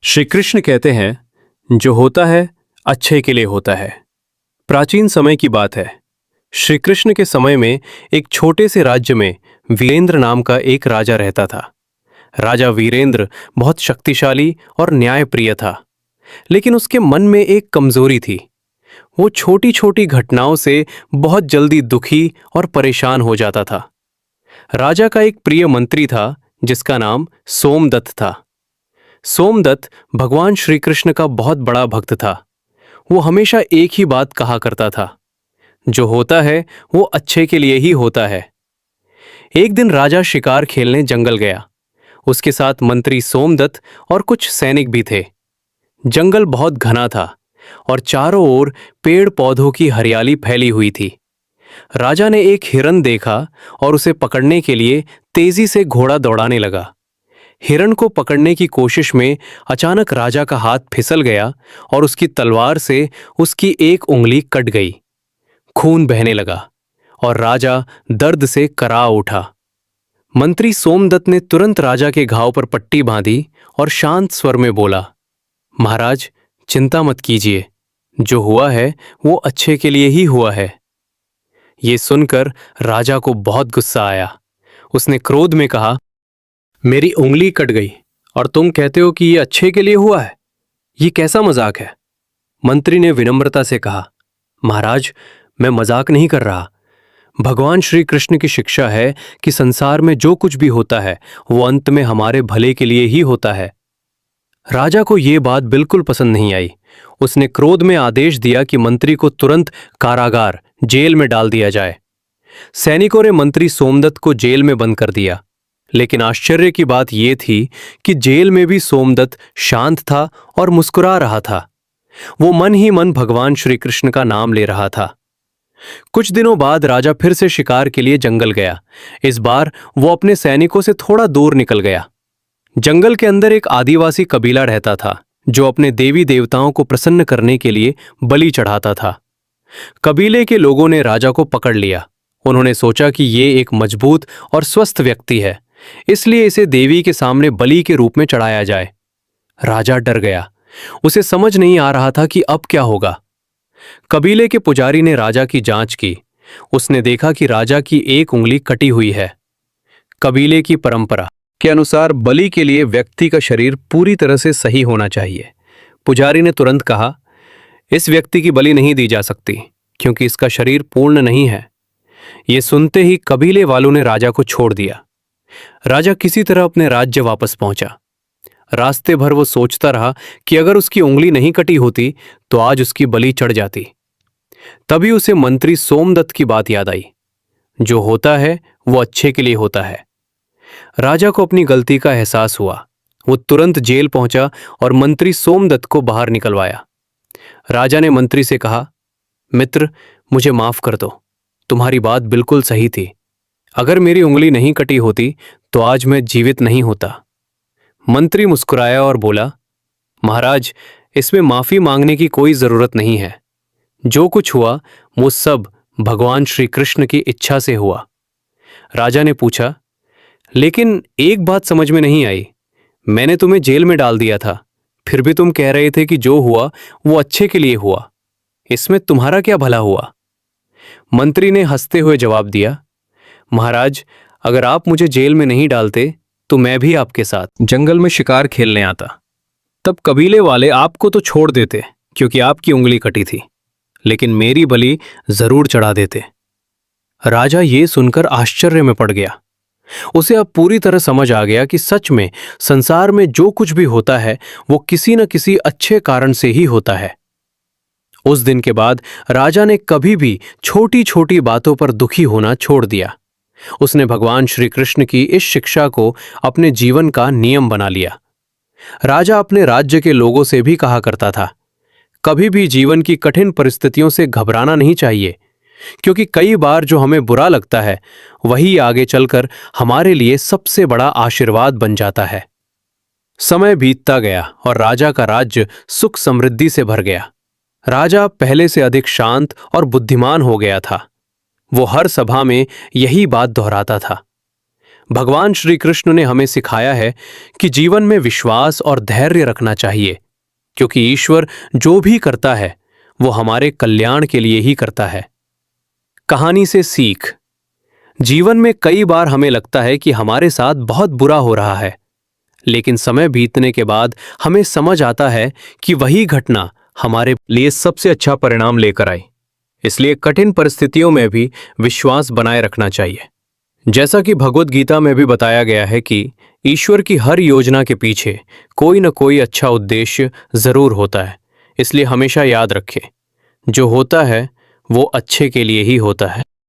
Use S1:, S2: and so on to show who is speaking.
S1: श्री कृष्ण कहते हैं जो होता है अच्छे के लिए होता है। प्राचीन समय की बात है। श्री कृष्ण के समय में एक छोटे से राज्य में वीरेंद्र नाम का एक राजा रहता था। राजा वीरेंद्र बहुत शक्तिशाली और न्यायप्रिय था, लेकिन उसके मन में एक कमजोरी थी। वो छोटी छोटी घटनाओं से बहुत जल्दी दुखी और परेशान हो जाता था। राजा का एक प्रिय मंत्री था जिसका नाम सोमदत्त था। सोमदत्त भगवान श्री कृष्ण का बहुत बड़ा भक्त था। वो हमेशा एक ही बात कहा करता था, जो होता है वो अच्छे के लिए ही होता है। एक दिन राजा शिकार खेलने जंगल गया। उसके साथ मंत्री सोमदत्त और कुछ सैनिक भी थे। जंगल बहुत घना था और चारों ओर पेड़ पौधों की हरियाली फैली हुई थी। राजा ने एक हिरन देखा और उसे पकड़ने के लिए तेजी से घोड़ा दौड़ाने लगा। हिरण को पकड़ने की कोशिश में अचानक राजा का हाथ फिसल गया और उसकी तलवार से उसकी एक उंगली कट गई। खून बहने लगा और राजा दर्द से करा उठा। मंत्री सोमदत्त ने तुरंत राजा के घाव पर पट्टी बांधी और शांत स्वर में बोला, महाराज, चिंता मत कीजिए, जो हुआ है वो अच्छे के लिए ही हुआ है। ये सुनकर राजा को बहुत गुस्सा आया। उसने क्रोध में कहा, मेरी उंगली कट गई और तुम कहते हो कि ये अच्छे के लिए हुआ है? ये कैसा मजाक है? मंत्री ने विनम्रता से कहा, महाराज, मैं मजाक नहीं कर रहा। भगवान श्री कृष्ण की शिक्षा है कि संसार में जो कुछ भी होता है वो अंत में हमारे भले के लिए ही होता है। राजा को ये बात बिल्कुल पसंद नहीं आई। उसने क्रोध में आदेश दिया कि मंत्री को तुरंत कारागार, जेल में डाल दिया जाए। सैनिकों ने मंत्री सोमदत्त को जेल में बंद कर दिया। लेकिन आश्चर्य की बात यह थी कि जेल में भी सोमदत्त शांत था और मुस्कुरा रहा था। वो मन ही मन भगवान श्री कृष्ण का नाम ले रहा था। कुछ दिनों बाद राजा फिर से शिकार के लिए जंगल गया। इस बार वो अपने सैनिकों से थोड़ा दूर निकल गया। जंगल के अंदर एक आदिवासी कबीला रहता था जो अपने देवी देवताओं को प्रसन्न करने के लिए बलि चढ़ाता था। कबीले के लोगों ने राजा को पकड़ लिया। उन्होंने सोचा कि ये एक मजबूत और स्वस्थ व्यक्ति है, इसलिए इसे देवी के सामने बलि के रूप में चढ़ाया जाए। राजा डर गया। उसे समझ नहीं आ रहा था कि अब क्या होगा। कबीले के पुजारी ने राजा की जांच की। उसने देखा कि राजा की एक उंगली कटी हुई है। कबीले की परंपरा के अनुसार बलि के लिए व्यक्ति का शरीर पूरी तरह से सही होना चाहिए। पुजारी ने तुरंत कहा, इस व्यक्ति की बलि नहीं दी जा सकती क्योंकि इसका शरीर पूर्ण नहीं है। यह सुनते ही कबीले वालों ने राजा को छोड़ दिया। राजा किसी तरह अपने राज्य वापस पहुंचा। रास्ते भर वो सोचता रहा कि अगर उसकी उंगली नहीं कटी होती तो आज उसकी बलि चढ़ जाती। तभी उसे मंत्री सोमदत्त की बात याद आई, जो होता है वो अच्छे के लिए होता है। राजा को अपनी गलती का एहसास हुआ। वो तुरंत जेल पहुंचा और मंत्री सोमदत्त को बाहर निकलवाया। राजा ने मंत्री से कहा, मित्र, मुझे माफ कर दो, तुम्हारी बात बिल्कुल सही थी। अगर मेरी उंगली नहीं कटी होती तो आज मैं जीवित नहीं होता। मंत्री मुस्कुराया और बोला, महाराज, इसमें माफी मांगने की कोई जरूरत नहीं है। जो कुछ हुआ वो सब भगवान श्री कृष्ण की इच्छा से हुआ। राजा ने पूछा, लेकिन एक बात समझ में नहीं आई। मैंने तुम्हें जेल में डाल दिया था, फिर भी तुम कह रहे थे कि जो हुआ वो अच्छे के लिए हुआ। इसमें तुम्हारा क्या भला हुआ? मंत्री ने हंसते हुए जवाब दिया, महाराज, अगर आप मुझे जेल में नहीं डालते तो मैं भी आपके साथ जंगल में शिकार खेलने आता। तब कबीले वाले आपको तो छोड़ देते क्योंकि आपकी उंगली कटी थी, लेकिन मेरी बलि जरूर चढ़ा देते। राजा ये सुनकर आश्चर्य में पड़ गया। उसे अब पूरी तरह समझ आ गया कि सच में संसार में जो कुछ भी होता है वो किसी न किसी अच्छे कारण से ही होता है। उस दिन के बाद राजा ने कभी भी छोटी छोटी बातों पर दुखी होना छोड़ दिया। उसने भगवान श्री कृष्ण की इस शिक्षा को अपने जीवन का नियम बना लिया। राजा अपने राज्य के लोगों से भी कहा करता था, कभी भी जीवन की कठिन परिस्थितियों से घबराना नहीं चाहिए, क्योंकि कई बार जो हमें बुरा लगता है वही आगे चलकर हमारे लिए सबसे बड़ा आशीर्वाद बन जाता है। समय बीतता गया और राजा का राज्य सुख समृद्धि से भर गया। राजा पहले से अधिक शांत और बुद्धिमान हो गया था। वो हर सभा में यही बात दोहराता था, भगवान श्री कृष्ण ने हमें सिखाया है कि जीवन में विश्वास और धैर्य रखना चाहिए, क्योंकि ईश्वर जो भी करता है वो हमारे कल्याण के लिए ही करता है। कहानी से सीख। जीवन में कई बार हमें लगता है कि हमारे साथ बहुत बुरा हो रहा है, लेकिन समय बीतने के बाद हमें समझ आता है कि वही घटना हमारे लिए सबसे अच्छा परिणाम लेकर आई। इसलिए कठिन परिस्थितियों में भी विश्वास बनाए रखना चाहिए। जैसा कि भगवत गीता में भी बताया गया है कि ईश्वर की हर योजना के पीछे कोई न कोई अच्छा उद्देश्य जरूर होता है। इसलिए हमेशा याद रखें, जो होता है वो अच्छे के लिए ही होता है।